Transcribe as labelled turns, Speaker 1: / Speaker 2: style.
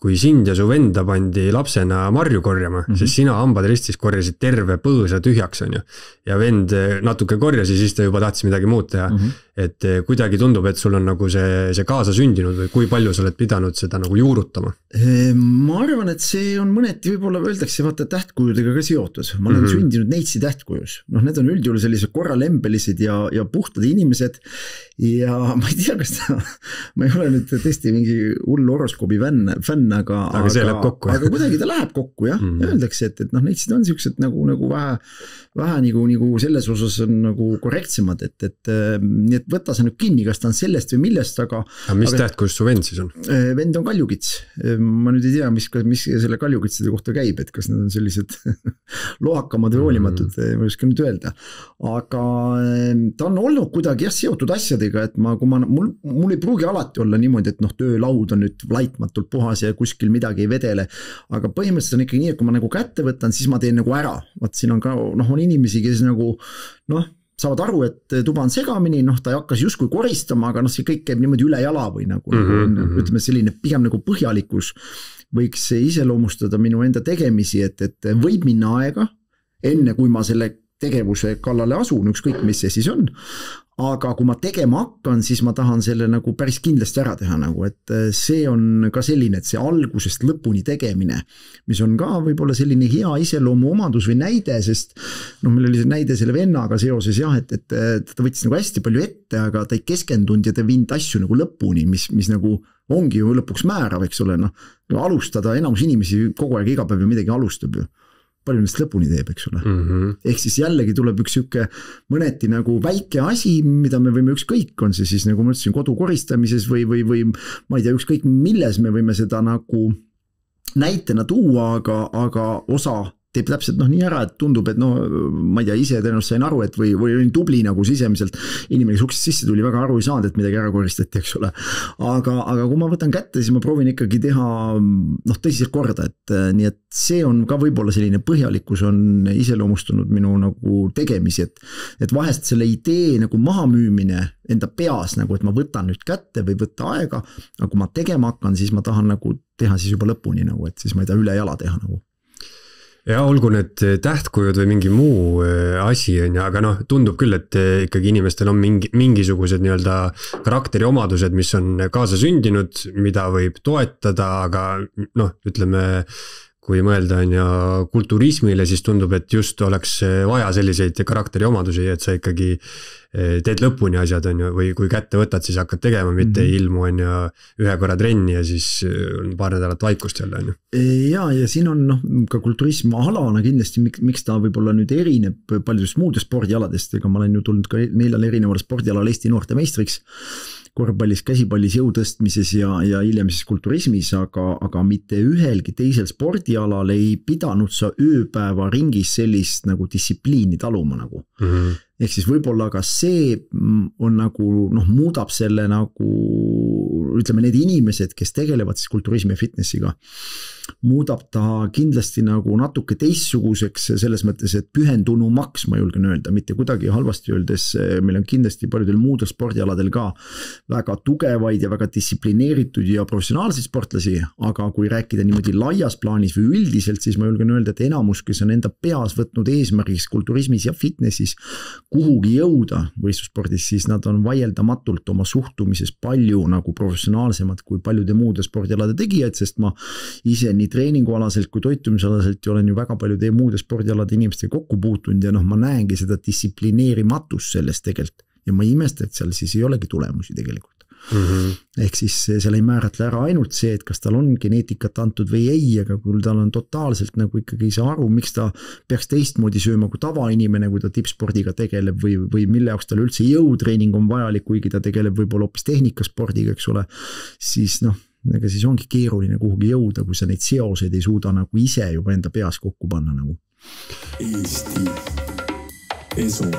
Speaker 1: kui sind ja su venda pandi lapsena marju korjama, sest sina hambad ristis korjasid terve põõsa tühjaks, on ju. Ja vend natuke korjas ja siis ta juba tahtis midagi muud teha. Et kuidagi tundub, et sul on nagu see kaasa sündinud või kui palju sa oled pidanud seda nagu juurutama?
Speaker 2: Ma arvan, et see on mõneti võib-olla öeldakse vaata tähtkujudega ka seotud. Ma olen sündinud neitsi tähtkujus. Need on üldjuhul sellised korralembelised ja puhtad inimesed ja ma ei tea, kas ma ei ole nüüd tõesti mingi hull horoskoobi fänn, aga
Speaker 1: see läheb kokku.
Speaker 2: Aga kuidagi ta läheb kokku, jah. Öeldakse, et neitsid on siuksed nagu vähe nagu selles osas on nagu korrektsemad, et nii et võta sa nüüd kinni, kas ta on sellest või millest, aga
Speaker 1: mis tähtkujus su vend siis on?
Speaker 2: Vend on kaljukits. Ma nüüd ei tea, mis selle kaljukitside kohta käib, et kas need on sellised loakamad või hoolimatud, ma ei oska nüüd öelda. Aga ta on olnud kuidagi seotud asjadega, et mul ei pruugi alati olla niimoodi, et töölaud on nüüd laitmatult puhas ja kuskil midagi ei vedele, aga põhimõtteliselt on ikka nii, et kui ma nagu kätte võtan, siis ma teen nagu ära. Vaat siin on ka, on inimesi, kes nagu, saavad aru, et tuba on segamini, ta hakkas justkui koristama, aga see kõik käib niimoodi üle jala või ütleme selline pigem nagu põhjalikkus võiks iseloomustada minu enda tegemisi, et võib minna aega, enne kui ma selle tegevuse kallale asun, ükskõik mis see siis on, aga kui ma tegema hakkan, siis ma tahan selle nagu päris kindlasti ära teha, et see on ka selline, et see algusest lõpuni tegemine, mis on ka võib-olla selline hea iseloomu omadus või näide, sest meil oli see näide selle vennaga seoses jah, et ta võttis nagu hästi palju ette, aga ta ei keskendunud ja ta viinud asju nagu lõpuni, mis nagu ongi ju lõpuks määrav, eks ole, alustada, enamus inimesi kogu aeg iga päev ju midagi alustab ju. Palju nendest lõpuni teeb, eks ole. Ehk siis jällegi tuleb üks siuke mõneti nagu väike asi, mida me võime ükskõik, on see siis nagu ma ütlesin kodu koristamises või ma ei tea, ükskõik milles me võime seda nagu näitena tuua, aga osa teeb täpselt nii ära, et tundub, et ma ei tea, ise tõenäoliselt sain aru, et või olin tubli nagu sisemiselt, inimene uksest sisse tuli, väga aru ei saanud, et midagi ära koristati, eks ole. Aga kui ma võtan kätte, siis ma proovin ikkagi teha tõsiselt korda, et nii et see on ka võib-olla selline põhjalikkus on iseloomustunud minu nagu tegemisi, et vahest selle idee nagu maha müümine enda peas, nagu et ma võtan nüüd kätte või võtta aega, aga kui ma tegema hakkan, siis ma tahan nagu teha siis juba lõpuni nagu, et siis ma ei taha üle jala teha nagu.
Speaker 1: Ja olgu need tähtkujud või mingi muu asi on ja, aga tundub küll, et ikkagi inimestel on mingisugused nii-öelda karakteriomadused, mis on kaasa sündinud, mida võib toetada, aga ütleme, kui mõelda on ja kulturismile, siis tundub, et just oleks vaja selliseid karakteriomadusi, et sa ikkagi teed lõpuni asjad on ju, või kui kätte võtad, siis hakkad tegema, mitte ilmu on ja ühe korra trenni ja siis on paar nädalat vaikust jälle on ju.
Speaker 2: Ja siin on ka kulturism alana kindlasti, miks ta võib-olla nüüd erineb paljudest muudest spordialadest, ega ma olen ju tulnud ka 4 erineval spordialal Eesti noorte meistriks, korvpallis, käsipallis, jõutõstmises ja hiljem siis kulturismis, aga mitte ühelgi teisel spordialal ei pidanud sa ööpäeva ringis sellist nagu distsipliini taluma nagu. Ehk siis võib-olla ka see on nagu, muudab selle nagu, ütleme, need inimesed, kes tegelevad siis kulturismi ja fitnessiga, muudab ta kindlasti nagu natuke teistsuguseks selles mõttes, et pühendunumaks, ma julgen öelda, mitte kuidagi halvasti öeldes, meil on kindlasti paljudel muudel spordialadel ka väga tugevaid ja väga distsiplineeritud ja professionaalseid sportlasi, aga kui rääkida niimoodi laias plaanis või üldiselt, siis ma julgen öelda, et enamus, kes on enda peas võtnud eesmärgiks kulturismis ja fitnessis kuhugi jõuda võistlusspordis, siis nad on vaieldamatult oma suhtumises palju nagu professionaalsemad kui paljude muude spordialade tegijad, sest ma ise nii treeningualaselt kui toitumisalaselt olen ju väga paljude muude spordialade inimestega kokku puutunud ja ma näengi seda distsiplineerimatust sellest tegelikult ja ma ei imesta, et seal siis ei olegi tulemusi tegelikult. Ehk siis seal ei määratle ära ainult see, et kas tal on geneetikat antud või ei, aga kui tal on totaalselt nagu ikkagi ei saa aru, miks ta peaks teistmoodi sööma kui tavainimene, kui ta tippspordiga tegeleb või mille jaoks tal üldse jõutreening on vajalik, kuigi ta tegeleb võib-olla hoopis tehnikaspordiga, eks ole, siis ega siis ongi keeruline kuhugi jõuda, kui sa neid seoseid ei suuda nagu ise juba enda peas kokku panna nagu. Eesti esu.